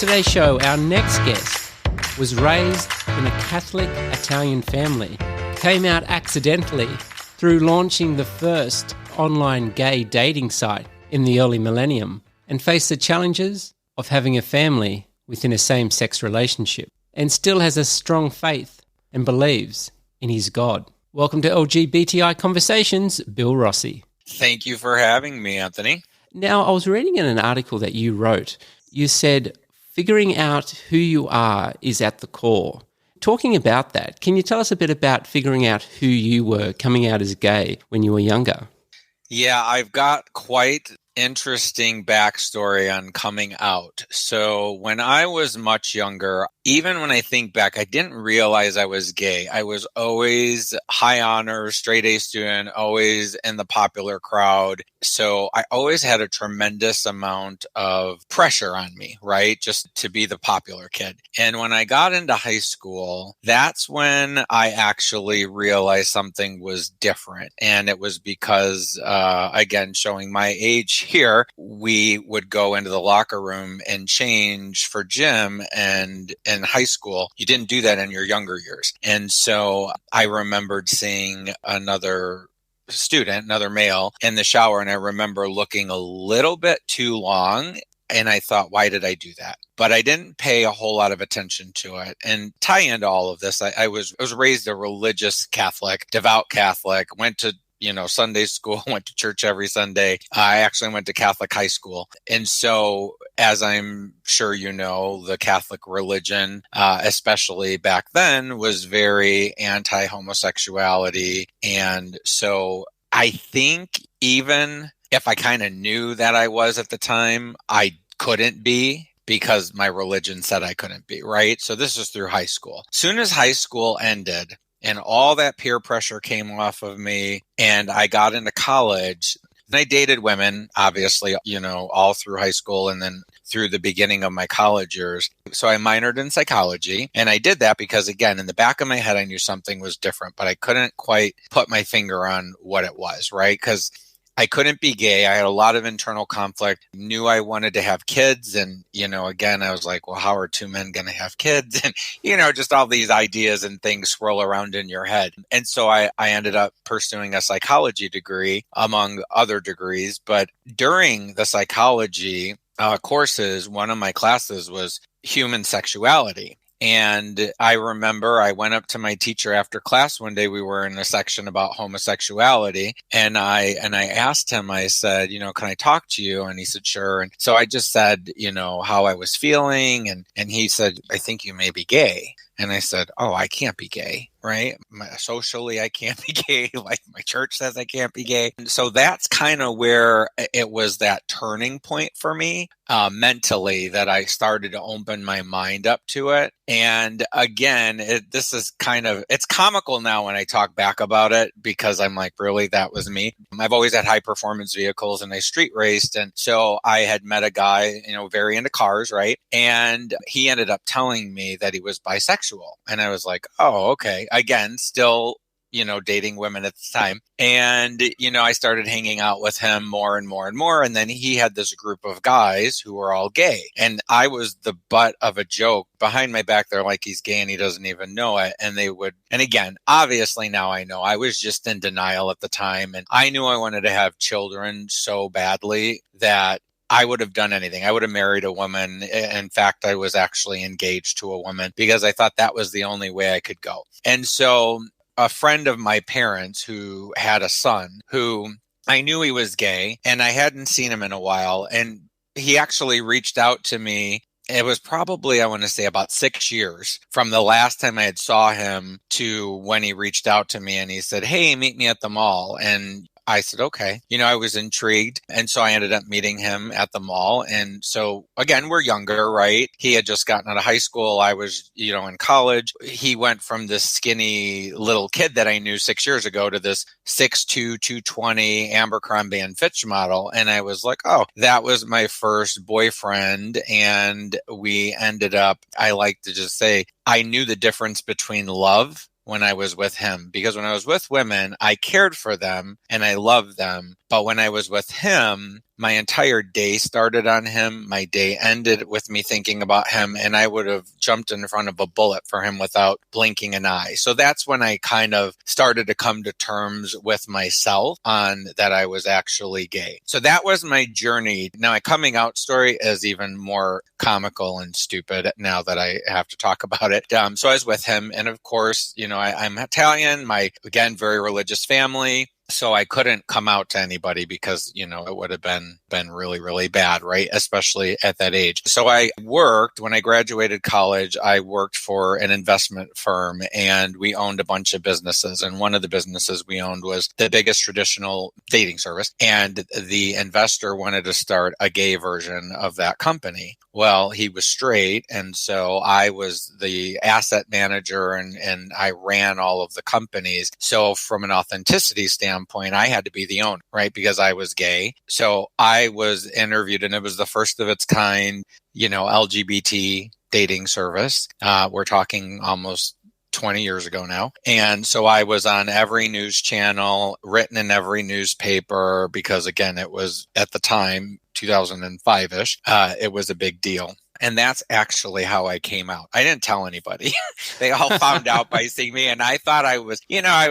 today's show, our next guest was raised in a Catholic Italian family, came out accidentally through launching the first online gay dating site in the early millennium, and faced the challenges of having a family within a same-sex relationship, and still has a strong faith and believes in his God. Welcome to LGBTI Conversations, Bill Rossi. Thank you for having me, Anthony. Now, I was reading in an article that you wrote. You said, figuring out who you are is at the core. Talking about that, can you tell us a bit about figuring out who you were coming out as gay when you were younger? Yeah, I've got quite interesting backstory on coming out. So when I was much younger, even when I think back, I didn't realize I was gay. I was always high honors, straight A student, always in the popular crowd. So I always had a tremendous amount of pressure on me, right? Just to be the popular kid. And when I got into high school, that's when I actually realized something was different. And it was because, again, showing my age here, we would go into the locker room and change for gym, and in high school, you didn't do that in your younger years. And so I remembered seeing another student, another male, in the shower, and I remember looking a little bit too long, and I thought, why did I do that? But I didn't pay a whole lot of attention to it. And tie into all of this, I was raised a religious Catholic, devout Catholic, went to Sunday school, went to church every Sunday. I actually went to Catholic high school. And so, as I'm sure you know, the Catholic religion, especially back then, was very anti-homosexuality. And so I think even if I kind of knew that I was at the time, I couldn't be, because my religion said I couldn't be, right? So this is through high school. Soon as high school ended, and all that peer pressure came off of me, and I got into college. And I dated women, obviously, all through high school and then through the beginning of my college years. So I minored in psychology, and I did that because, again, in the back of my head, I knew something was different, but I couldn't quite put my finger on what it was, right? Because I couldn't be gay. I had a lot of internal conflict, knew I wanted to have kids. And, again, I was like, well, how are two men going to have kids? And, just all these ideas and things swirl around in your head. And so I ended up pursuing a psychology degree, among other degrees. But during the psychology courses, one of my classes was human sexuality. And I remember I went up to my teacher after class one day. We were in a section about homosexuality, and I asked him, I said, can I talk to you? And he said, sure. And so I just said, how I was feeling. And he said, I think you may be gay. And I said, oh, I can't be gay, right? Socially, I can't be gay. Like my church says I can't be gay. And so that's kind of where it was that turning point for me mentally, that I started to open my mind up to it. And again, it's comical now when I talk back about it, because I'm like, really, that was me. I've always had high performance vehicles, and I street raced. And so I had met a guy, very into cars, right? And he ended up telling me that he was bisexual. And I was like, oh, okay. Again, still, dating women at the time. And, I started hanging out with him more and more and more. And then he had this group of guys who were all gay. And I was the butt of a joke. Behind my back, they're like, he's gay and he doesn't even know it. And again, obviously now I know. I was just in denial at the time. And I knew I wanted to have children so badly that I would have done anything. I would have married a woman. In fact, I was actually engaged to a woman, because I thought that was the only way I could go. And so a friend of my parents who had a son, who I knew he was gay, and I hadn't seen him in a while. And he actually reached out to me. It was probably, I want to say, about 6 years from the last time I had saw him to when he reached out to me, and he said, hey, meet me at the mall. And I said, okay. I was intrigued. And so I ended up meeting him at the mall. And so, again, we're younger, right? He had just gotten out of high school. I was, in college. He went from this skinny little kid that I knew 6 years ago to this 6'2", 220 Abercrombie and Fitch model. And I was like, oh, that was my first boyfriend. And we ended up, I like to just say, I knew the difference between love when I was with him, because when I was with women, I cared for them and I loved them. But when I was with him, my entire day started on him. My day ended with me thinking about him, and I would have jumped in front of a bullet for him without blinking an eye. So that's when I kind of started to come to terms with myself on that I was actually gay. So that was my journey. Now, my coming out story is even more comical and stupid now that I have to talk about it. So I was with him, and of course, I'm Italian, again, very religious family. So I couldn't come out to anybody because, it would have been really, really bad, right? Especially at that age. So when I graduated college, I worked for an investment firm, and we owned a bunch of businesses. And one of the businesses we owned was the biggest traditional dating service. And the investor wanted to start a gay version of that company. Well, he was straight. And so I was the asset manager and I ran all of the companies. So from an authenticity standpoint, I had to be the owner, right? Because I was gay. So I was interviewed, and it was the first of its kind, LGBT dating service. We're talking almost 20 years ago now. And so I was on every news channel, written in every newspaper, because again, it was at the time, 2005-ish, it was a big deal. And that's actually how I came out. I didn't tell anybody. They all found out by seeing me. And I thought I was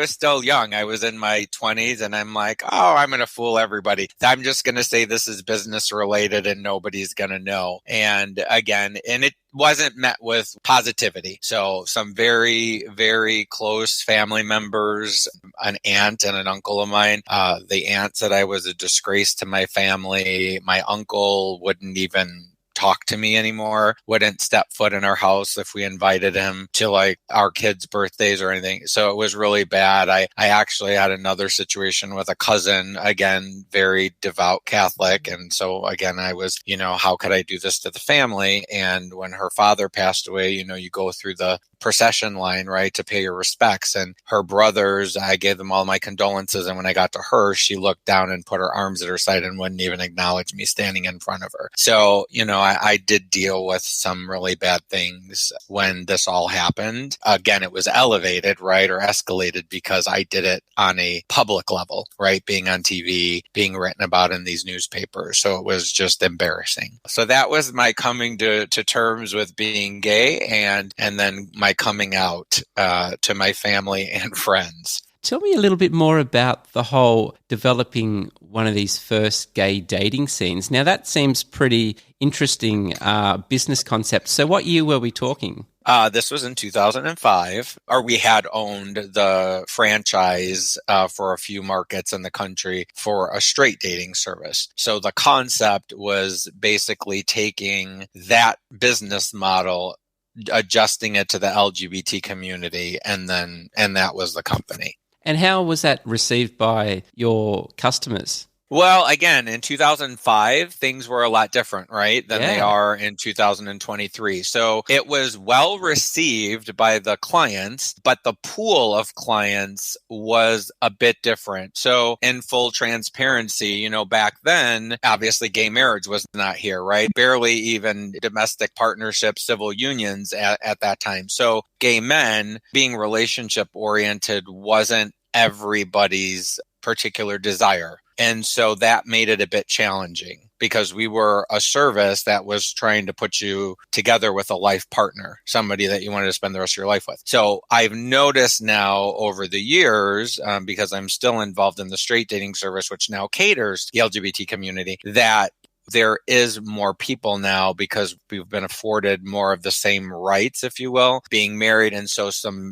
still young. I was in my 20s, and I'm like, oh, I'm going to fool everybody. I'm just going to say this is business related and nobody's going to know. And again, it wasn't met with positivity. So some very, very close family members, an aunt and an uncle of mine, the aunt said I was a disgrace to my family. My uncle wouldn't even talk to me anymore, wouldn't step foot in our house if we invited him to like our kids' birthdays or anything. So it was really bad. I actually had another situation with a cousin, again, very devout Catholic. And so again, I was, how could I do this to the family? And when her father passed away, you go through the procession line, right, to pay your respects. And her brothers, I gave them all my condolences. And when I got to her, she looked down and put her arms at her side and wouldn't even acknowledge me standing in front of her. So, I did deal with some really bad things when this all happened. Again, it was elevated, right, or escalated because I did it on a public level, right, being on TV, being written about in these newspapers. So it was just embarrassing. So that was my coming to terms with being gay, and then my coming out to my family and friends. Tell me a little bit more about the whole developing one of these first gay dating scenes. Now, that seems pretty interesting business concept. So what year were we talking? This was in 2005, or we had owned the franchise for a few markets in the country for a straight dating service. So the concept was basically taking that business model, adjusting it to the LGBT community, and that was the company. And how was that received by your customers? Well, again, in 2005, things were a lot different, right, than they are in 2023. So it was well received by the clients, but the pool of clients was a bit different. So in full transparency, back then, obviously gay marriage was not here, right? Barely even domestic partnerships, civil unions at that time. So gay men being relationship oriented wasn't everybody's particular desire. And so that made it a bit challenging because we were a service that was trying to put you together with a life partner, somebody that you wanted to spend the rest of your life with. So I've noticed now over the years, because I'm still involved in the straight dating service, which now caters to the LGBT community, that there is more people now because we've been afforded more of the same rights, if you will, being married. And so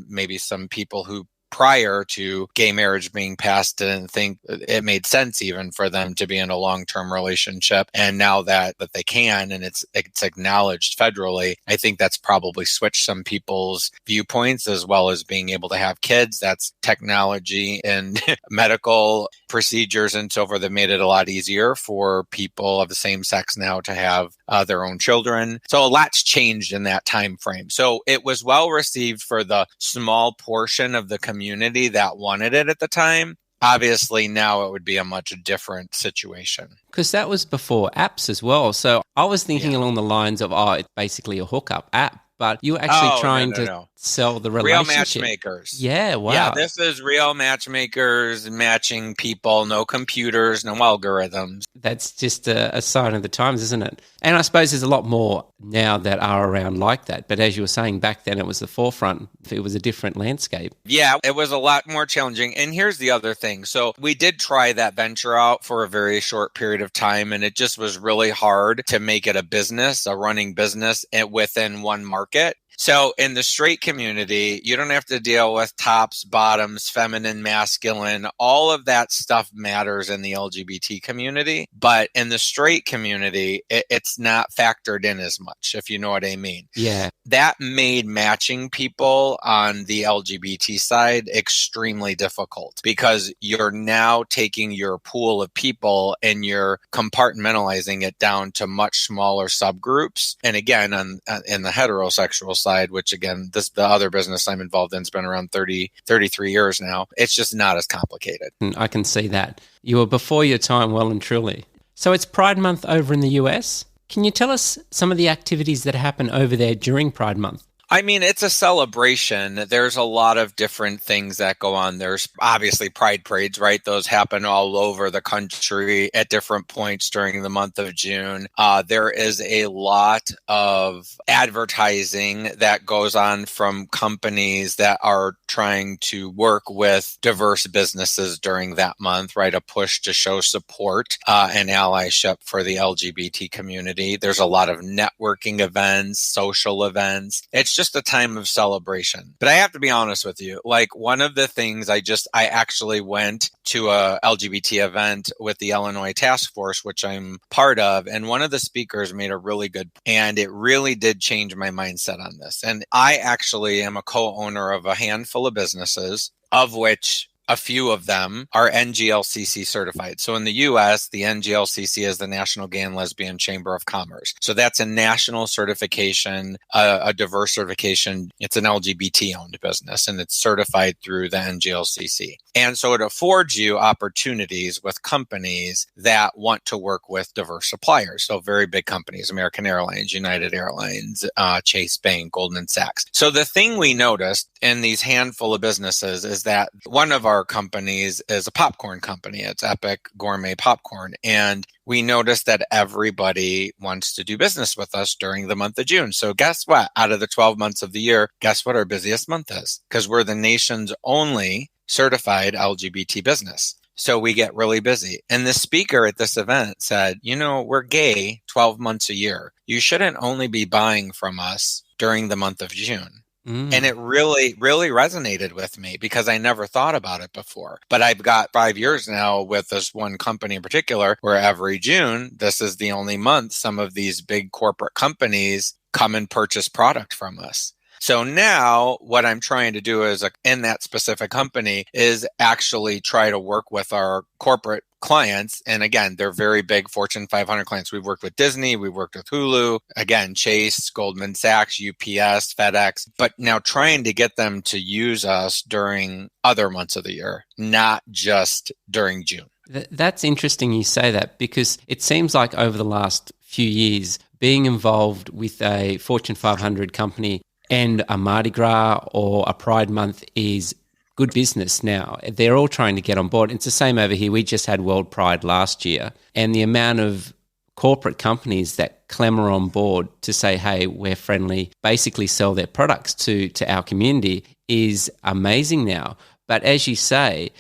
maybe some people who prior to gay marriage being passed didn't think it made sense even for them to be in a long-term relationship. And now that they can, and it's acknowledged federally, I think that's probably switched some people's viewpoints, as well as being able to have kids. That's technology and medical procedures and so forth that made it a lot easier for people of the same sex now to have their own children. So a lot's changed in that time frame. So it was well received for the small portion of the community that wanted it at the time. Obviously, now it would be a much different situation. Because that was before apps as well. So I was thinking along the lines of, it's basically a hookup app. but you were actually trying to No. sell the Real relationship. matchmakers. Yeah, wow. Yeah, this is real matchmakers matching people, no computers, no algorithms. That's just a sign of the times, isn't it? And I suppose there's a lot more now that are around like that. But as you were saying, back then it was the forefront. It was a different landscape. Yeah, it was a lot more challenging. And here's the other thing. So we did try that venture out for a very short period of time, and it just was really hard to make it a business, a running business within one market. So in the straight community, you don't have to deal with tops, bottoms, feminine, masculine. All of that stuff matters in the LGBT community. But in the straight community, it's not factored in as much, if you know what I mean. Yeah. That made matching people on the LGBT side extremely difficult because you're now taking your pool of people and you're compartmentalizing it down to much smaller subgroups. And again, in the heterosexual side, which again, the other business I'm involved in has been around 33 years now. It's just not as complicated. I can see that. You were before your time, well and truly. So it's Pride Month over in the US. Can you tell us some of the activities that happen over there during Pride Month? I mean, it's a celebration. There's a lot of different things that go on. There's obviously pride parades, right? Those happen all over the country at different points during the month of June. There is a lot of advertising that goes on from companies that are trying to work with diverse businesses during that month, right? A push to show support and allyship for the LGBT community. There's a lot of networking events, social events. It's just a time of celebration. But I have to be honest with you, like one of the things I actually went to a LGBT event with the Illinois Task Force, which I'm part of, and one of the speakers made a really good, and it really did change my mindset on this. And I actually am a co-owner of a handful of businesses, of which a few of them are NGLCC certified. So in the US, the NGLCC is the National Gay and Lesbian Chamber of Commerce. So that's a national certification, a diverse certification. It's an LGBT-owned business, and it's certified through the NGLCC. And so it affords you opportunities with companies that want to work with diverse suppliers. So very big companies, American Airlines, United Airlines, Chase Bank, Goldman Sachs. So the thing we noticed in these handful of businesses is that one of our companies is a popcorn company. It's Epic Gourmet Popcorn. And we noticed that everybody wants to do business with us during the month of June. So guess what? Out of the 12 months of the year, guess what our busiest month is? Because we're the nation's only certified LGBT business. So we get really busy. And the speaker at this event said, we're gay 12 months a year. You shouldn't only be buying from us during the month of June. And it really, really resonated with me because I never thought about it before. But I've got 5 years now with this one company in particular where every June, this is the only month some of these big corporate companies come and purchase product from us. So now what I'm trying to do is in that specific company is actually try to work with our corporate clients. And again, they're very big Fortune 500 clients. We've worked with Disney, we've worked with Hulu, again, Chase, Goldman Sachs, UPS, FedEx, but now trying to get them to use us during other months of the year, not just during June. That's interesting you say that because it seems like over the last few years, being involved with a Fortune 500 company and a Mardi Gras or a Pride Month is good business now. They're all trying to get on board. It's the same over here. We just had World Pride last year, and the amount of corporate companies that clamor on board to say, hey, we're friendly, basically sell their products to our community is amazing now. But as you say,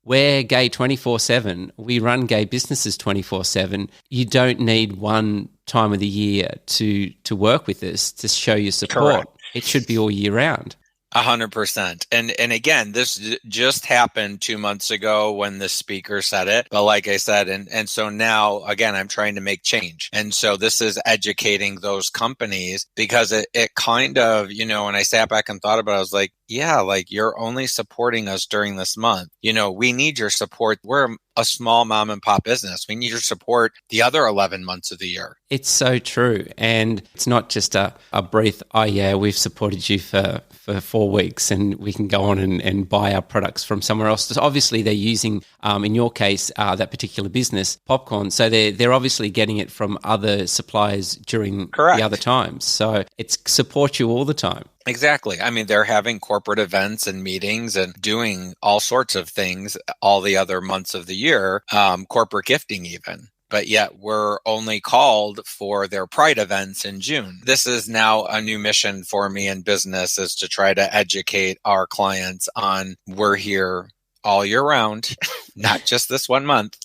we're gay 24/7. We run gay businesses 24/7. You don't need one time of the year to work with us to show your support. Correct. It should be all year round. 100%. And again, this just happened 2 months ago when the speaker said it. But like I said, and so now, again, I'm trying to make change. And so this is educating those companies because it kind of, when I sat back and thought about it, I was like, yeah, like you're only supporting us during this month. We need your support. We're a small mom and pop business. We need your support the other 11 months of the year. It's so true. And it's not just a brief, oh yeah, we've supported you for 4 weeks and we can go on and buy our products from somewhere else. So obviously they're using, in your case, that particular business, popcorn. So they're obviously getting it from other suppliers during Correct. the other times. So it's support you all the time. Exactly. I mean, they're having corporate events and meetings and doing all sorts of things all the other months of the year, corporate gifting even. But yet we're only called for their Pride events in June. This is now a new mission for me in business, is to try to educate our clients on we're here all year round, not just this 1 month.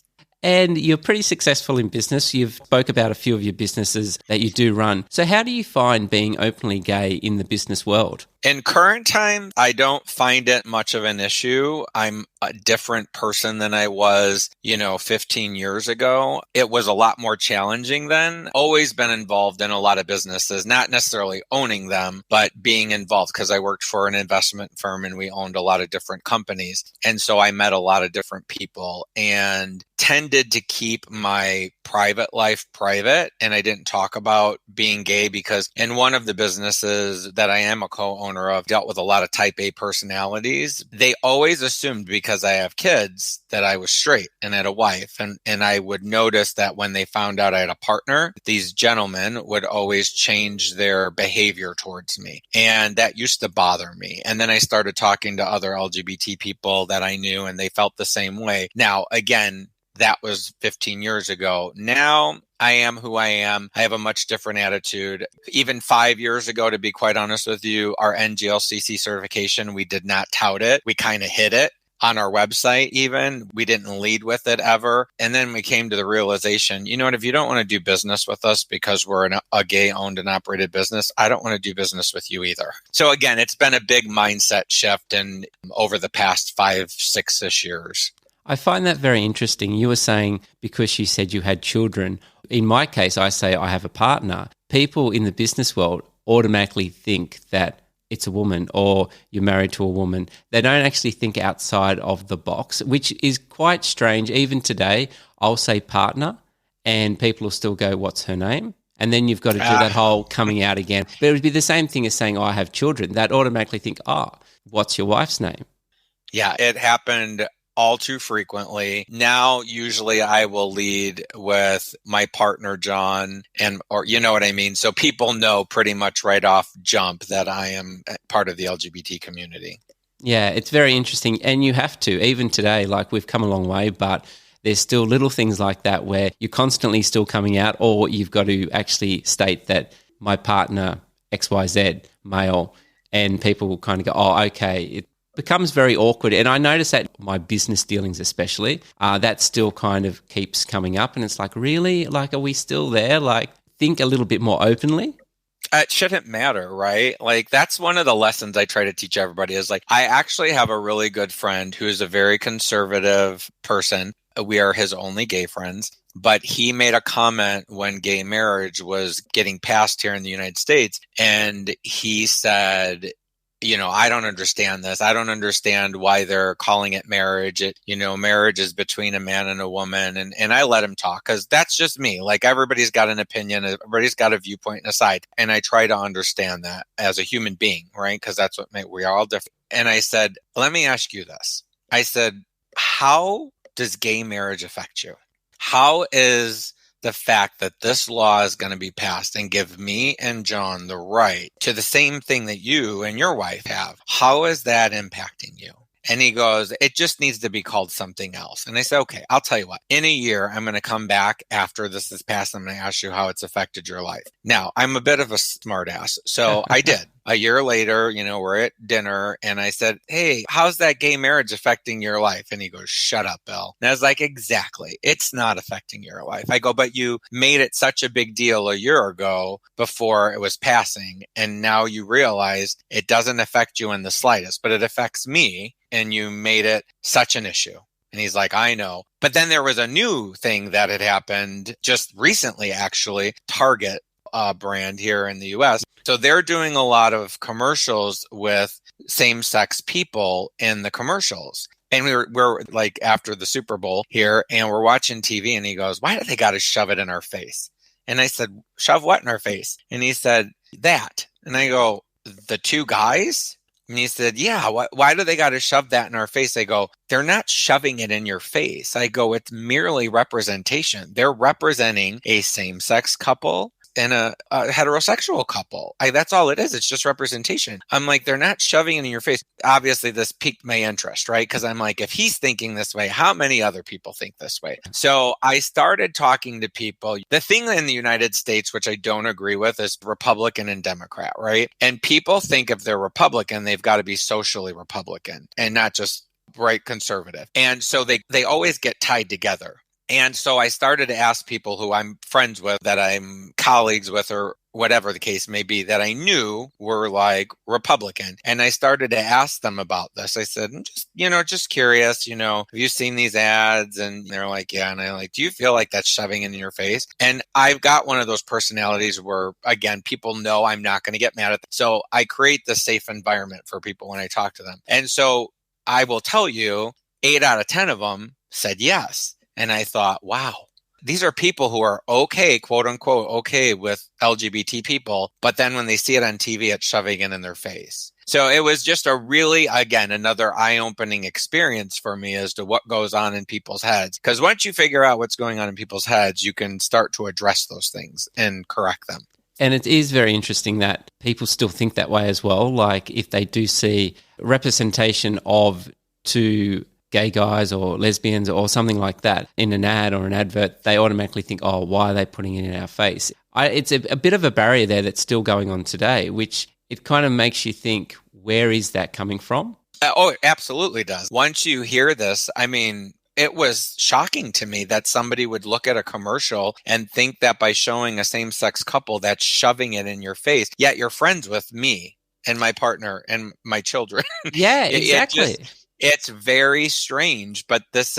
And you're pretty successful in business. You've spoke about a few of your businesses that you do run. So how do you find being openly gay in the business world? In current time, I don't find it much of an issue. I'm a different person than I was, 15 years ago. It was a lot more challenging then. Always been involved in a lot of businesses, not necessarily owning them, but being involved because I worked for an investment firm and we owned a lot of different companies. And so I met a lot of different people and tended to keep my private life private. And I didn't talk about being gay because in one of the businesses that I am a co-owner of, dealt with a lot of type A personalities. They always assumed because I have kids that I was straight and had a wife. And I would notice that when they found out I had a partner, these gentlemen would always change their behavior towards me. And that used to bother me. And then I started talking to other LGBT people that I knew and they felt the same way. Now, again, that was 15 years ago. Now I am who I am. I have a much different attitude. Even 5 years ago, to be quite honest with you, our NGLCC certification, we did not tout it. We kind of hid it on our website even. We didn't lead with it ever. And then we came to the realization, you know what, if you don't want to do business with us because we're a gay owned and operated business, I don't want to do business with you either. So again, it's been a big mindset shift and over the past 5, 6-ish years. I find that very interesting. You were saying because you said you had children. In my case, I say I have a partner. People in the business world automatically think that it's a woman or you're married to a woman. They don't actually think outside of the box, which is quite strange. Even today, I'll say partner and people will still go, what's her name? And then you've got to do that whole coming out again. But it would be the same thing as saying, I have children. They'd automatically think, what's your wife's name? Yeah, it happened all too frequently. Now, usually I will lead with my partner, John, or you know what I mean? So people know pretty much right off jump that I am part of the LGBT community. Yeah, it's very interesting. And you have to, even today, like we've come a long way, but there's still little things like that where you're constantly still coming out, or you've got to actually state that my partner, XYZ, male, and people will kind of go, okay, it becomes very awkward. And I notice that my business dealings especially, that still kind of keeps coming up. And it's like, really? Like, are we still there? Like, think a little bit more openly. It shouldn't matter, right? Like, that's one of the lessons I try to teach everybody is like, I actually have a really good friend who is a very conservative person. We are his only gay friends. But he made a comment when gay marriage was getting passed here in the United States. And he said, I don't understand this. I don't understand why they're calling it marriage. Marriage is between a man and a woman. And I let him talk because that's just me. Like everybody's got an opinion. Everybody's got a viewpoint and a side. And I try to understand that as a human being, right? Because that's what we are all different. And I said, let me ask you this. I said, how does gay marriage affect you? How is the fact that this law is going to be passed and give me and John the right to the same thing that you and your wife have, how is that impacting you? And he goes, it just needs to be called something else. And I said, okay, I'll tell you what. In a year, I'm going to come back after this is passed. I'm going to ask you how it's affected your life. Now, I'm a bit of a smartass. So I did. A year later, we're at dinner and I said, hey, how's that gay marriage affecting your life? And he goes, shut up, Bill. And I was like, exactly. It's not affecting your life. I go, but you made it such a big deal a year ago before it was passing. And now you realize it doesn't affect you in the slightest, but it affects me. And you made it such an issue. And he's like, I know. But then there was a new thing that had happened just recently, actually, Target brand here in the US. So they're doing a lot of commercials with same-sex people in the commercials. And we're like after the Super Bowl here, and we're watching TV, and he goes, "Why do they got to shove it in our face?" And I said, "Shove what in our face?" And he said, "That." And I go, "The two guys?" And he said, "Yeah, why do they got to shove that in our face?" I go, "They're not shoving it in your face." I go, "It's merely representation. They're representing a same-sex couple and a heterosexual couple. That's all it is. It's just representation." I'm like, "They're not shoving it in your face." Obviously, this piqued my interest, right? Because I'm like, if he's thinking this way, how many other people think this way? So I started talking to people. The thing in the United States, which I don't agree with, is Republican and Democrat, right? And people think if they're Republican, they've got to be socially Republican and not just right conservative. And so they always get tied together. And so I started to ask people who I'm friends with, that I'm colleagues with, or whatever the case may be, that I knew were like Republican. And I started to ask them about this. I said, just curious, have you seen these ads? And they're like, yeah. And I'm like, do you feel like that's shoving it in your face? And I've got one of those personalities where, again, people know I'm not going to get mad at them. So I create this safe environment for people when I talk to them. And so I will tell you, 8 out of 10 of them said yes. And I thought, wow, these are people who are okay, quote unquote, okay with LGBT people. But then when they see it on TV, it's shoving it in their face. So it was just a really, again, another eye-opening experience for me as to what goes on in people's heads. Because once you figure out what's going on in people's heads, you can start to address those things and correct them. And it is very interesting that people still think that way as well. Like if they do see representation of two gay guys or lesbians or something like that in an ad or an advert, they automatically think, oh, why are they putting it in our face? It's a bit of a barrier there that's still going on today, which it kind of makes you think, where is that coming from? Oh, it absolutely does. Once you hear this, I mean, it was shocking to me that somebody would look at a commercial and think that by showing a same-sex couple, that's shoving it in your face. Yet you're friends with me and my partner and my children. Yeah, exactly. It's very strange, but it's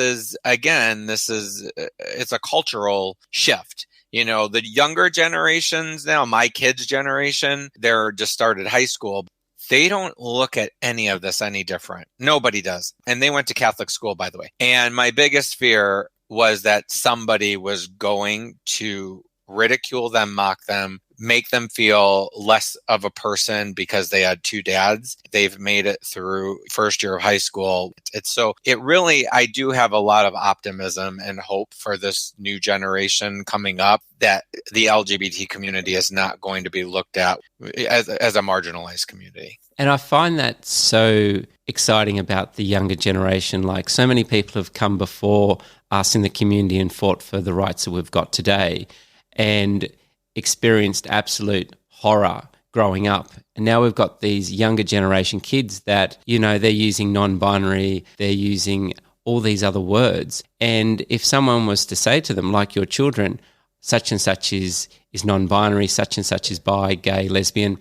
a cultural shift. The younger generations now, my kids' generation, they're just started high school. They don't look at any of this any different. Nobody does. And they went to Catholic school, by the way. And my biggest fear was that somebody was going to ridicule them, mock them, make them feel less of a person because they had two dads. They've made it through first year of high school. I do have a lot of optimism and hope for this new generation coming up, that the LGBT community is not going to be looked at as a marginalized community. And I find that so exciting about the younger generation. Like, so many people have come before us in the community and fought for the rights that we've got today, and experienced absolute horror growing up. And now we've got these younger generation kids that, they're using non-binary, they're using all these other words. And if someone was to say to them, like your children, such and such is non-binary, such and such is bi, gay, lesbian,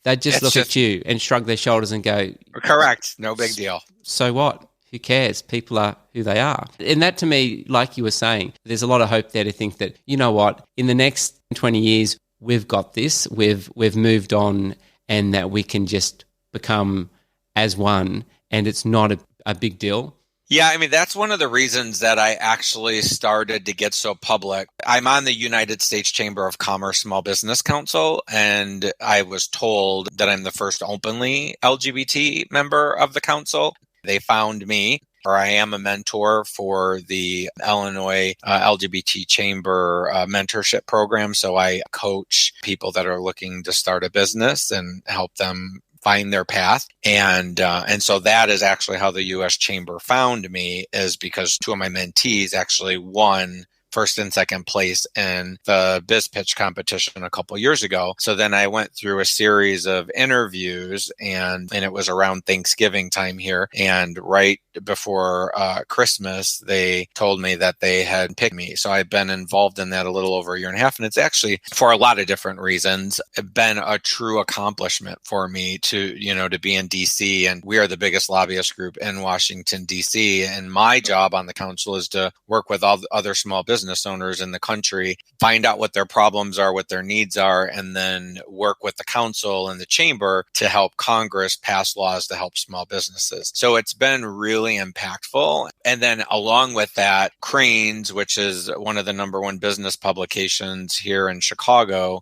they'd just look at you and shrug their shoulders and go, correct, no big deal. So what? Who cares? People are who they are. And that, to me, like you were saying, there's a lot of hope there to think that, you know what, in the next 20 years, we've got this, we've moved on, and that we can just become as one, and it's not a big deal. Yeah, I mean, that's one of the reasons that I actually started to get so public. I'm on the United States Chamber of Commerce Small Business Council, and I was told that I'm the first openly LGBT member of the council. They found me, or I am a mentor for the Illinois LGBT Chamber mentorship program. So I coach people that are looking to start a business and help them find their path. And so that is actually how the U.S. Chamber found me, is because two of my mentees actually won first and second place in the biz pitch competition a couple years ago. So then I went through a series of interviews, and it was around Thanksgiving time here. And right before Christmas, they told me that they had picked me. So I've been involved in that a little over a year and a half. And it's actually, for a lot of different reasons, been a true accomplishment for me to be in DC. And we are the biggest lobbyist group in Washington, DC. And my job on the council is to work with all the other small businesses business owners in the country, find out what their problems are, what their needs are, and then work with the council and the chamber to help Congress pass laws to help small businesses. So it's been really impactful. And then along with that, Crain's, which is one of the number one business publications here in Chicago,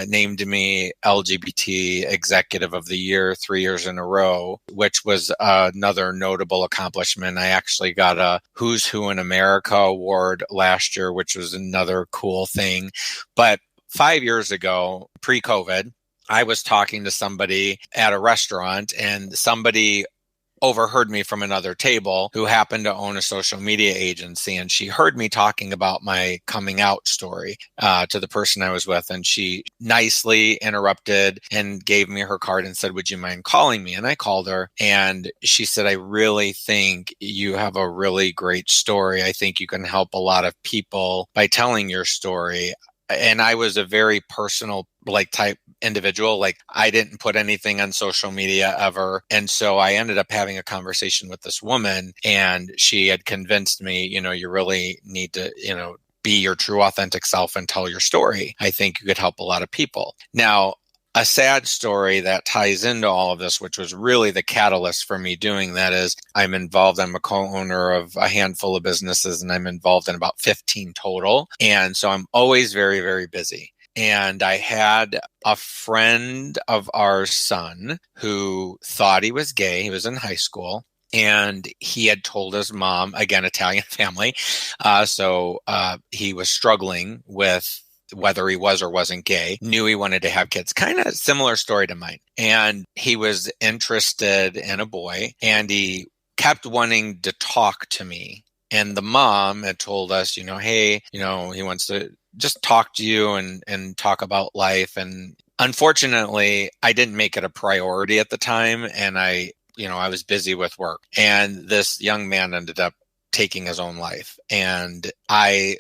named me LGBT Executive of the Year 3 years in a row, which was another notable accomplishment. I actually got a Who's Who in America award last year, which was another cool thing. But 5 years ago, pre-COVID, I was talking to somebody at a restaurant, and somebody overheard me from another table who happened to own a social media agency. And she heard me talking about my coming out story to the person I was with. And she nicely interrupted and gave me her card and said, "Would you mind calling me?" And I called her, and she said, "I really think you have a really great story. I think you can help a lot of people by telling your story." And I was a very personal type individual. I didn't put anything on social media ever. And so I ended up having a conversation with this woman, and she had convinced me, you really need to, be your true authentic self and tell your story. I think you could help a lot of people. Now, a sad story that ties into all of this, which was really the catalyst for me doing that, is I'm a co-owner of a handful of businesses, and I'm involved in about 15 total. And so I'm always very, very busy. And I had a friend of our son who thought he was gay. He was in high school, and he had told his mom, again, Italian family. So he was struggling with whether he was or wasn't gay, knew he wanted to have kids, kind of similar story to mine. And he was interested in a boy, and he kept wanting to talk to me. And the mom had told us, hey, he wants to just talk to you and talk about life. And unfortunately, I didn't make it a priority at the time. And I was busy with work. And this young man ended up taking his own life. And I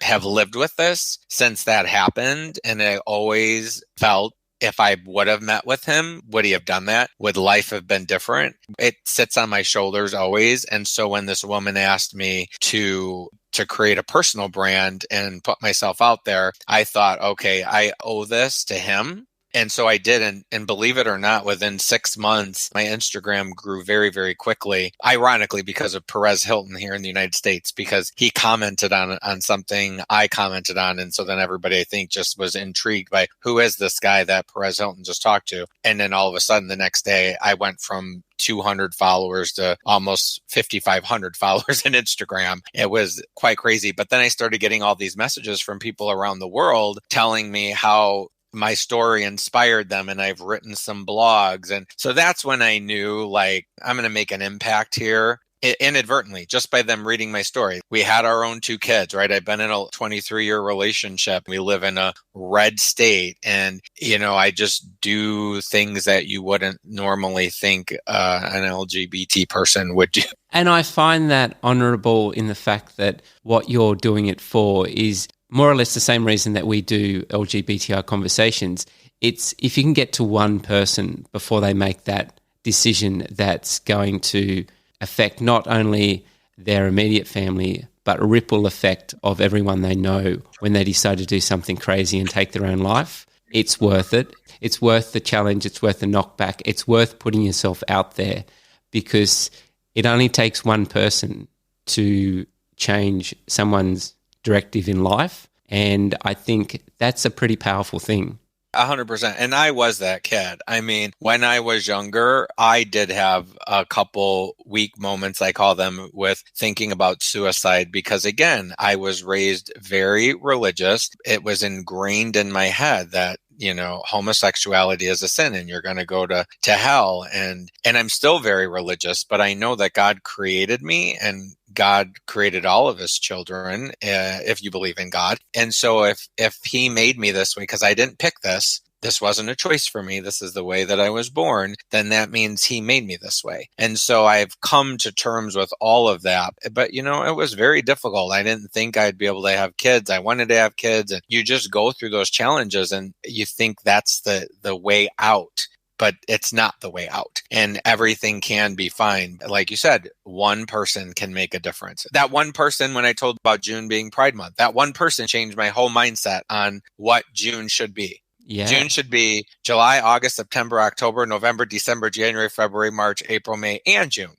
have lived with this since that happened. And I always felt, if I would have met with him, would he have done that? Would life have been different? It sits on my shoulders always. And so when this woman asked me to create a personal brand and put myself out there, I thought, okay, I owe this to him. And so I did. And believe it or not, within 6 months, my Instagram grew very, very quickly, ironically, because of Perez Hilton here in the United States, because he commented on something I commented on. And so then everybody, I think, just was intrigued by, who is this guy that Perez Hilton just talked to? And then all of a sudden, the next day, I went from 200 followers to almost 5,500 followers on Instagram. It was quite crazy. But then I started getting all these messages from people around the world telling me how my story inspired them, and I've written some blogs. And so that's when I knew, I'm going to make an impact here inadvertently, just by them reading my story. We had our own 2 kids, right? I've been in a 23-year relationship. We live in a red state, and, I just do things that you wouldn't normally think an LGBT person would do. And I find that honorable in the fact that what you're doing it for is more or less the same reason that we do LGBTI conversations. It's if you can get to one person before they make that decision, that's going to affect not only their immediate family, but a ripple effect of everyone they know when they decide to do something crazy and take their own life. It's worth it. It's worth the challenge. It's worth the knockback. It's worth putting yourself out there, because it only takes one person to change someone's directive in life. And I think that's a pretty powerful thing. 100%. And I was that kid. I mean, when I was younger, I did have a couple weak moments, I call them, with thinking about suicide, because again, I was raised very religious. It was ingrained in my head that, homosexuality is a sin and you're going to go to hell. And I'm still very religious, but I know that God created me, and God created all of his children, if you believe in God. And so if he made me this way, because I didn't pick this wasn't a choice for me, this is the way that I was born, then that means he made me this way. And so I've come to terms with all of that. But, it was very difficult. I didn't think I'd be able to have kids. I wanted to have kids. And you just go through those challenges, and you think that's the way out. but it's not the way out. And everything can be fine. Like you said, one person can make a difference. That one person, when I told about June being Pride Month, that one person changed my whole mindset on what June should be. Yeah. June should be July, August, September, October, November, December, January, February, March, April, May, and June.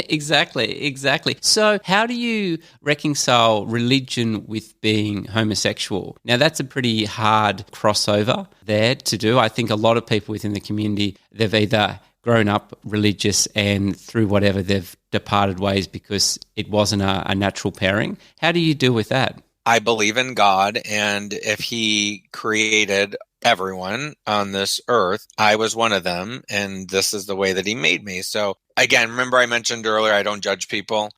Exactly. So how do you reconcile religion with being homosexual? Now, that's a pretty hard crossover there to do. I think a lot of people within the community, they've either grown up religious and through whatever they've departed ways because it wasn't a natural pairing. How do you deal with that? I believe in God, and if He created everyone on this earth, I was one of them, and this is the way that He made me. So again, remember I mentioned earlier, I don't judge people.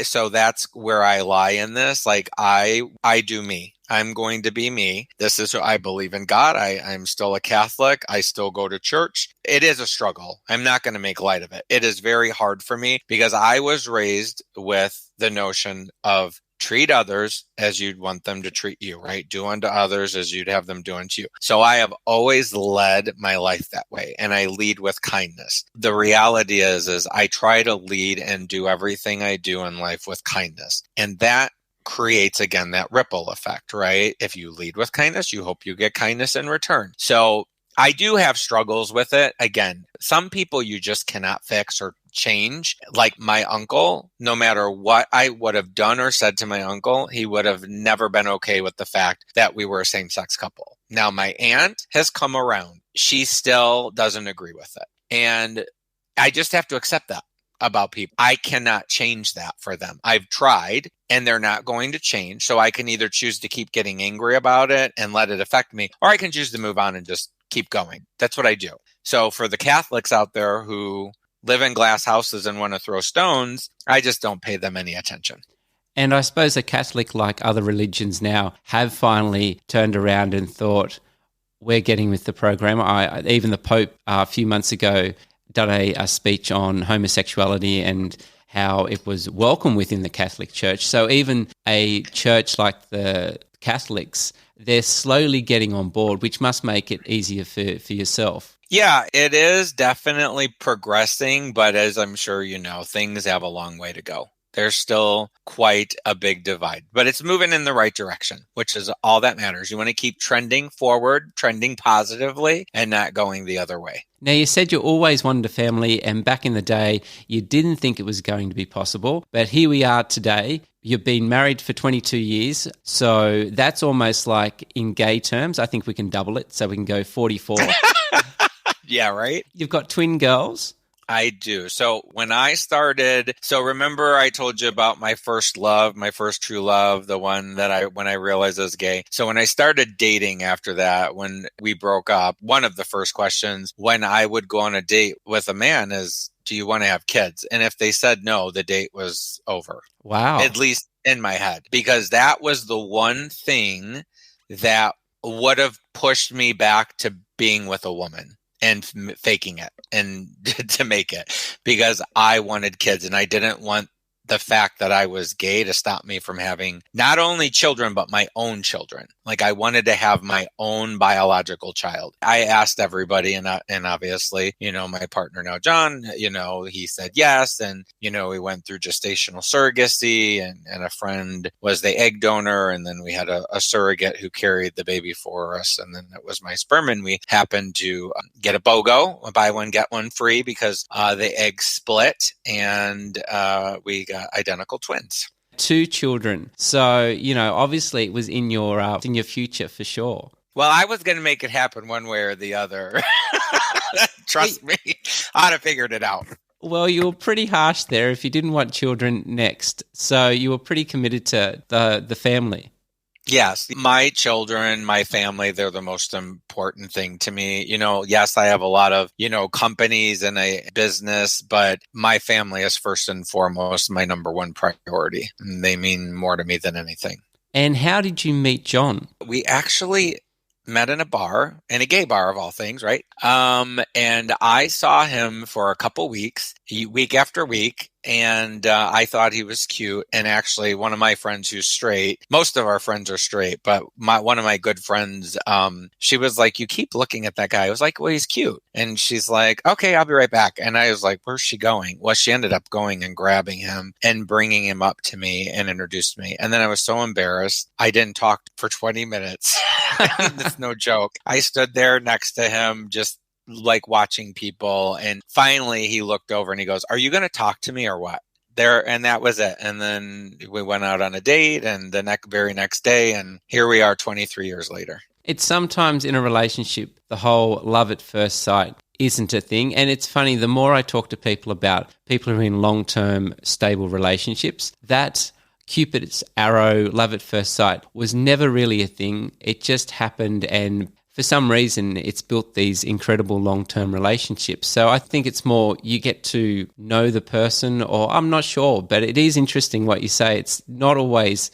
So that's where I lie in this. Like I do me. I'm going to be me. This is who I believe in God. I'm still a Catholic. I still go to church. It is a struggle. I'm not going to make light of it. It is very hard for me because I was raised with the notion of treat others as you'd want them to treat you, right? Do unto others as you'd have them do unto you. So I have always led my life that way, and I lead with kindness. The reality is I try to lead and do everything I do in life with kindness. And that creates, again, that ripple effect, right? If you lead with kindness, you hope you get kindness in return. So I do have struggles with it. Again, some people you just cannot fix or change. Like my uncle, no matter what I would have done or said to my uncle, he would have never been okay with the fact that we were a same-sex couple. Now, my aunt has come around. She still doesn't agree with it. And I just have to accept that about people. I cannot change that for them. I've tried, and they're not going to change. So I can either choose to keep getting angry about it and let it affect me, or I can choose to move on and just keep going. That's what I do. So for the Catholics out there who live in glass houses and want to throw stones, I just don't pay them any attention. And I suppose a Catholic, like other religions now, have finally turned around and thought, we're getting with the program. Even the Pope a few months ago done a speech on homosexuality and how it was welcome within the Catholic Church. So even a church like the Catholics, they're slowly getting on board, which must make it easier for yourself. Yeah, it is definitely progressing, but as I'm sure you know, things have a long way to go. There's still quite a big divide, but it's moving in the right direction, which is all that matters. You want to keep trending forward, trending positively, and not going the other way. Now, you said you always wanted a family, and back in the day, you didn't think it was going to be possible, but here we are today. You've been married for 22 years, so that's almost like, in gay terms, I think we can double it, so we can go 44. Yeah, right? You've got twin girls. I do. So when I started, so remember I told you about my first love, my first true love, the one that when I realized I was gay. So when I started dating after that, when we broke up, one of the first questions when I would go on a date with a man is, do you want to have kids? And if they said no, the date was over. Wow. At least in my head, because that was the one thing that would have pushed me back to being with a woman and faking it and to make it, because I wanted kids and I didn't want the fact that I was gay to stop me from having not only children, but my own children. Like I wanted to have my own biological child. I asked everybody and obviously, my partner now, John, he said yes. And, we went through gestational surrogacy and a friend was the egg donor. And then we had a surrogate who carried the baby for us. And then it was my sperm. And we happened to get a BOGO, a buy one, get one free, because the egg split and we got identical twins. 2 children. So, obviously it was in your future for sure. Well, I was going to make it happen one way or the other. Trust me, I'd have figured it out. Well, you were pretty harsh there if you didn't want children next. So you were pretty committed to the family. Yes, my children, my family, they're the most important thing to me. Yes, I have a lot of, companies and a business, but my family is first and foremost my number one priority. And they mean more to me than anything. And how did you meet John? We actually met in a gay bar of all things, right? And I saw him for a couple weeks, week after week. And I thought he was cute. And actually, one of my friends who's straight, most of our friends are straight, but one of my good friends, she was like, "You keep looking at that guy." I was like, "Well, he's cute." And she's like, "Okay, I'll be right back." And I was like, "Where's she going?" Well, she ended up going and grabbing him and bringing him up to me and introduced me. And then I was so embarrassed. I didn't talk for 20 minutes. I mean, that's no joke. I stood there next to him, just like watching people. And finally he looked over and he goes, "Are you going to talk to me or what?" There, and that was it. And then we went out on a date, and the very next day, and here we are 23 years later. It's sometimes in a relationship, the whole love at first sight isn't a thing. And it's funny, the more I talk to people about people who are in long-term stable relationships, that Cupid's arrow, love at first sight, was never really a thing. It just happened, and for some reason, it's built these incredible long-term relationships. So I think it's more you get to know the person, or I'm not sure, but it is interesting what you say. It's not always,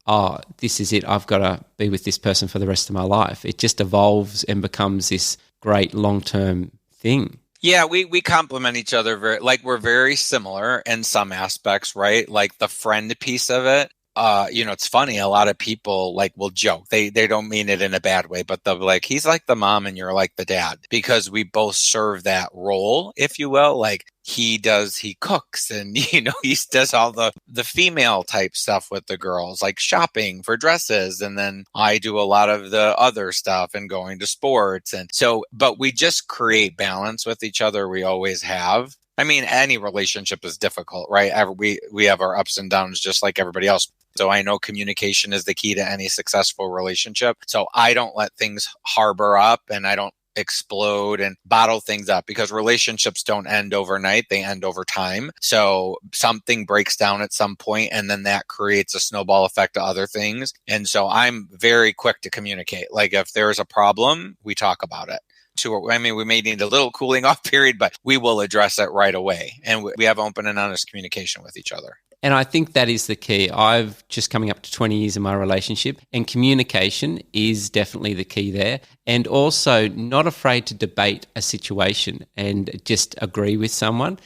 "Oh, this is it. I've got to be with this person for the rest of my life." It just evolves and becomes this great long-term thing. Yeah, we complement each other we're very similar in some aspects, right? Like the friend piece of it. It's funny. A lot of people will joke. They don't mean it in a bad way, but they'll be like, "He's like the mom and you're like the dad," because we both serve that role, if you will. Like he cooks and, he does all the female type stuff with the girls, like shopping for dresses. And then I do a lot of the other stuff and going to sports. And so, but we just create balance with each other. We always have. I mean, any relationship is difficult, right? We have our ups and downs just like everybody else. So I know communication is the key to any successful relationship. So I don't let things harbor up, and I don't explode and bottle things up, because relationships don't end overnight. They end over time. So something breaks down at some point, and then that creates a snowball effect to other things. And so I'm very quick to communicate. Like if there's a problem, we talk about it. We may need a little cooling off period, but we will address it right away. And we have open and honest communication with each other. And I think that is the key. I've just coming up to 20 years in my relationship, and communication is definitely the key there. And also not afraid to debate a situation and just agree with someone.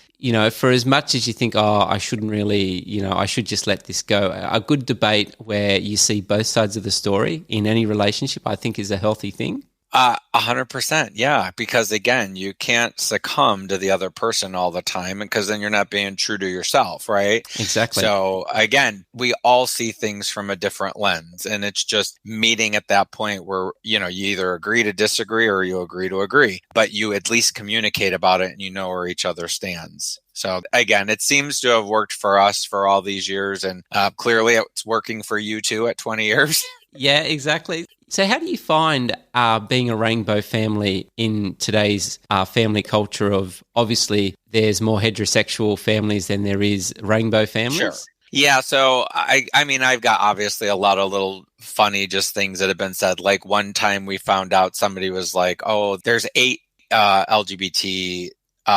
For as much as you think, "Oh, I shouldn't really, I should just let this go." A good debate where you see both sides of the story in any relationship, I think, is a healthy thing. 100%. Yeah. Because again, you can't succumb to the other person all the time, because then you're not being true to yourself. Right. Exactly. So again, we all see things from a different lens, and it's just meeting at that point where, you either agree to disagree or you agree to agree, but you at least communicate about it and you know where each other stands. So again, it seems to have worked for us for all these years, and clearly it's working for you too at 20 years. Yeah, exactly. So how do you find being a rainbow family in today's family culture of, obviously, there's more heterosexual families than there is rainbow families? Sure. Yeah. So I mean, I've got obviously a lot of little funny just things that have been said. Like one time we found out somebody was like, "Oh, there's 8 LGBT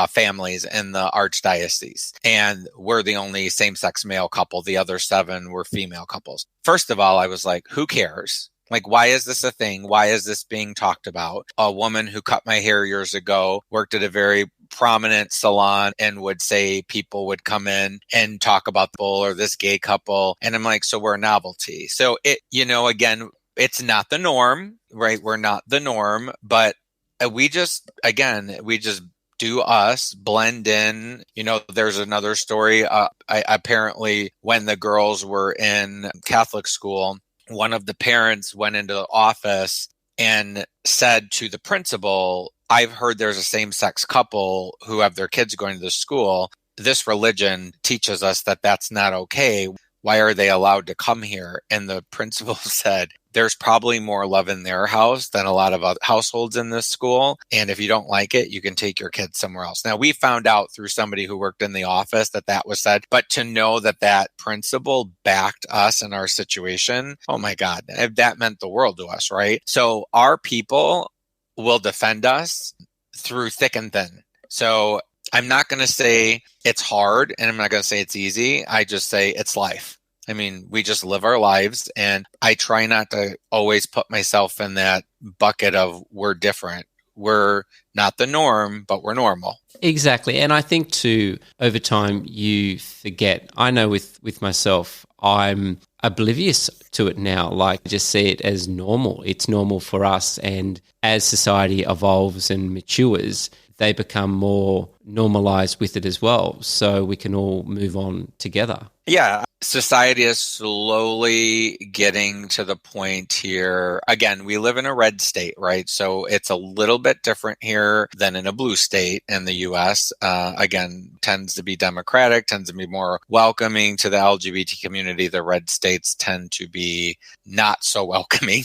families in the archdiocese, and we're the only same-sex male couple. The other 7 were female couples." First of all, I was like, who cares? Like, why is this a thing? Why is this being talked about? A woman who cut my hair years ago worked at a very prominent salon and would say people would come in and talk about the couple or this gay couple. And I'm like, so we're a novelty. So again, it's not the norm, right? We're not the norm, but we just do us, blend in. There's another story. Apparently, when the girls were in Catholic school, one of the parents went into the office and said to the principal, "I've heard there's a same-sex couple who have their kids going to the school. This religion teaches us that that's not okay. Why are they allowed to come here?" And the principal said, "There's probably more love in their house than a lot of other households in this school. And if you don't like it, you can take your kids somewhere else." Now, we found out through somebody who worked in the office that was said, but to know that principal backed us in our situation, oh my God, that meant the world to us, right? So our people will defend us through thick and thin. So I'm not going to say it's hard, and I'm not going to say it's easy. I just say it's life. I mean, we just live our lives, and I try not to always put myself in that bucket of we're different. we're not the norm, but we're normal. Exactly. And I think too, over time, you forget. I know with myself, I'm oblivious to it now. Like, I just see it as normal. It's normal for us. And as society evolves and matures, they become more normalized with it as well. So we can all move on together. Yeah. Society is slowly getting to the point here. Again, we live in a red state, right? So it's a little bit different here than in a blue state in the US. Again, tends to be democratic, tends to be more welcoming to the LGBT community. The red states tend to be not so welcoming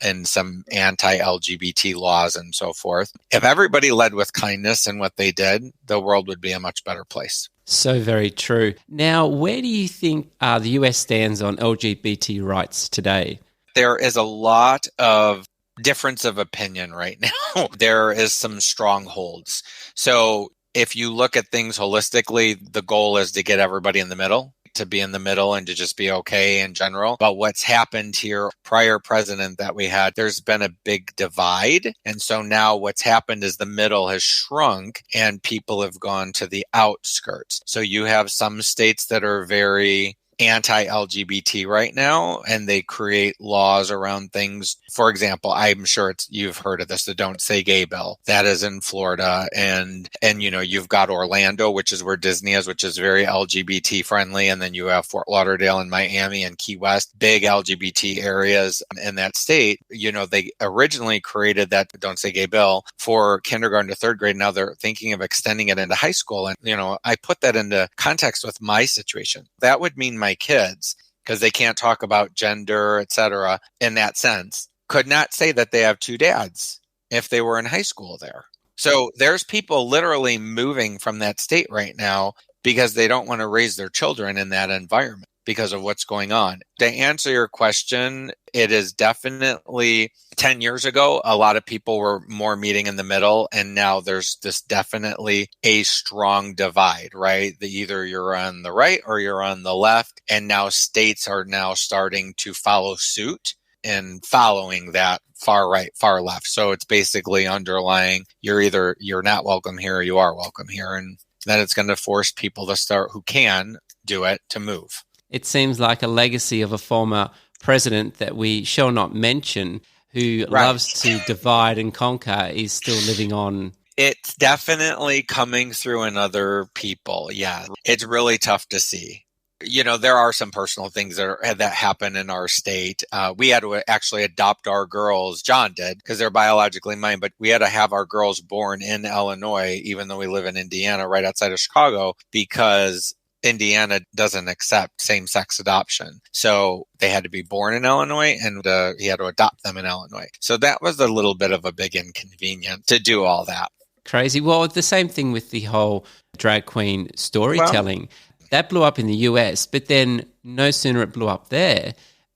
and some anti-LGBT laws and so forth. If everybody led with kindness in what they did, the world would be a much better place. So very true. Now, where do you think the US stands on LGBT rights today? There is a lot of difference of opinion right now. There is some strongholds. So if you look at things holistically, the goal is to get everybody in the middle, to be in the middle and to just be okay in general. But what's happened here, prior president that we had, there's been a big divide. And so now what's happened is the middle has shrunk and people have gone to the outskirts. So you have some states that are very anti-LGBT right now, and they create laws around things. For example, I'm sure you've heard of this, the Don't Say Gay bill. That is in Florida. And you've got Orlando, which is where Disney is, which is very LGBT friendly. And then you have Fort Lauderdale and Miami and Key West, big LGBT areas in that state. They originally created that Don't Say Gay bill for kindergarten to third grade. Now they're thinking of extending it into high school. And, I put that into context with my situation. That would mean my kids, because they can't talk about gender, etc., in that sense, could not say that they have two dads if they were in high school there. So there's people literally moving from that state right now because they don't want to raise their children in that environment because of what's going on. To answer your question, it is definitely 10 years ago, a lot of people were more meeting in the middle. And now there's this definitely a strong divide, right? Either you're on the right or you're on the left. And now states are now starting to follow suit and following that far right, far left. So it's basically underlying you're not welcome here or you are welcome here. And then it's going to force people to start who can do it to move. It seems like a legacy of a former president that we shall not mention, who loves to divide and conquer, is still living on. It's definitely coming through in other people. Yeah, it's really tough to see. There are some personal things that happen in our state. We had to actually adopt our girls. John did, because they're biologically mine, but we had to have our girls born in Illinois, even though we live in Indiana, right outside of Chicago, because Indiana doesn't accept same-sex adoption. So they had to be born in Illinois, and he had to adopt them in Illinois. So that was a little bit of a big inconvenience to do all that. Crazy. Well, the same thing with the whole drag queen storytelling. That blew up in the US, but then no sooner it blew up there,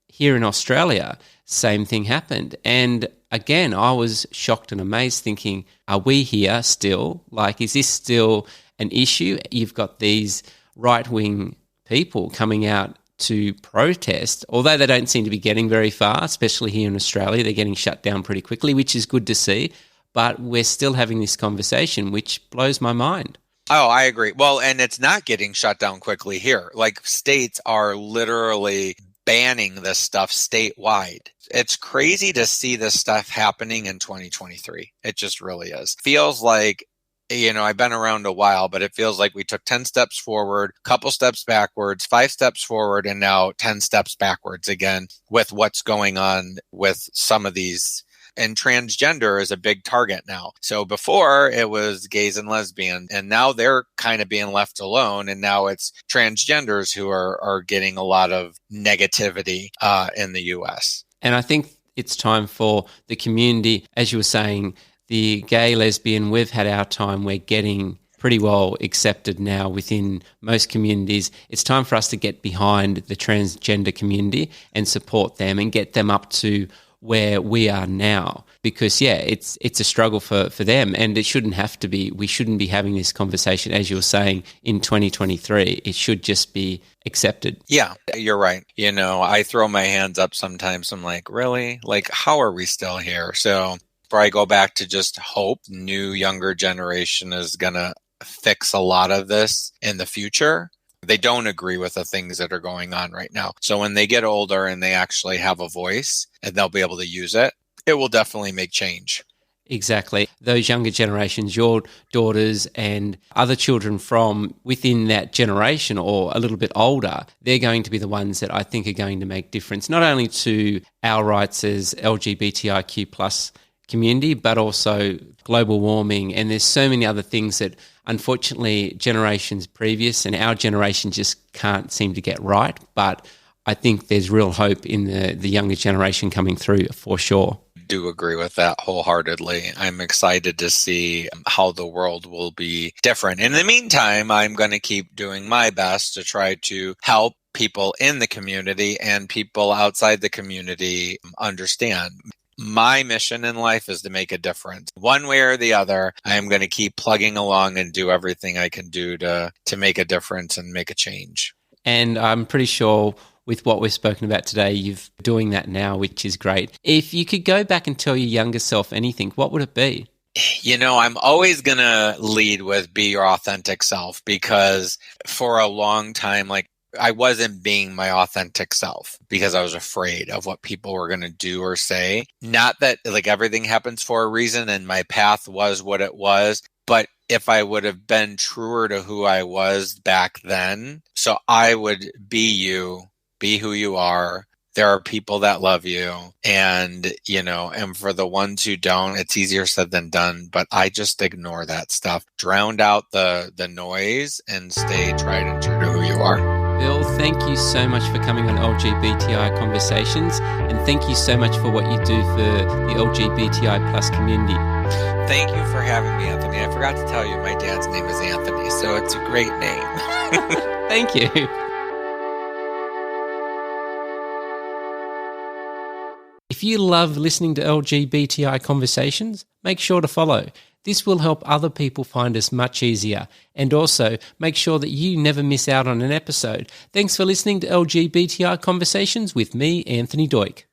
here in Australia, same thing happened. And again, I was shocked and amazed thinking, are we here still? Like, is this still an issue? You've got these right-wing people coming out to protest, although they don't seem to be getting very far, especially here in Australia. They're getting shut down pretty quickly, which is good to see. But we're still having this conversation, which blows my mind. Oh, I agree. Well, and it's not getting shut down quickly here. Like, states are literally banning this stuff statewide. It's crazy to see this stuff happening in 2023. It just really is. Feels like, I've been around a while, but it feels like we took 10 steps forward, couple steps backwards, 5 steps forward, and now 10 steps backwards again with what's going on with some of these. And transgender is a big target now. So before it was gays and lesbians, and now they're kind of being left alone. And now it's transgenders who are getting a lot of negativity in the US. And I think it's time for the community, as you were saying, the gay, lesbian, we've had our time. We're getting pretty well accepted now within most communities. It's time for us to get behind the transgender community and support them and get them up to where we are now, because it's a struggle for them, and it shouldn't have to be. We shouldn't be having this conversation, as you were saying, in 2023. It should just be accepted. Yeah, you're right. I throw my hands up sometimes. I'm like, really? Like, how are we still here? So where I go back to just hope new younger generation is going to fix a lot of this in the future. They don't agree with the things that are going on right now. So when they get older and they actually have a voice and they'll be able to use it, it will definitely make change. Exactly. Those younger generations, your daughters and other children from within that generation or a little bit older, they're going to be the ones that I think are going to make difference, not only to our rights as LGBTIQ plus community, but also global warming. And there's so many other things that unfortunately generations previous and our generation just can't seem to get right. But I think there's real hope in the younger generation coming through for sure. Do agree with that wholeheartedly. I'm excited to see how the world will be different. In the meantime, I'm going to keep doing my best to try to help people in the community and people outside the community understand. My mission in life is to make a difference. One way or the other, I'm going to keep plugging along and do everything I can do to make a difference and make a change. And I'm pretty sure with what we've spoken about today, you're doing that now, which is great. If you could go back and tell your younger self anything, what would it be? I'm always going to lead with be your authentic self, because for a long time, I wasn't being my authentic self because I was afraid of what people were going to do or say. Not that everything happens for a reason and my path was what it was, but if I would have been truer to who I was back then, so I would be you. Be who you are. There are people that love you. And for the ones who don't, it's easier said than done. But I just ignore that stuff. Drowned out the noise and stay tried and true to who you are. Bill, thank you so much for coming on LGBTI Conversations. And thank you so much for what you do for the LGBTI plus community. Thank you for having me, Anthony. I forgot to tell you my dad's name is Anthony, so it's a great name. Thank you. If you love listening to LGBTI Conversations, make sure to follow. This will help other people find us much easier. And also, make sure that you never miss out on an episode. Thanks for listening to LGBTI Conversations with me, Anthony Doik.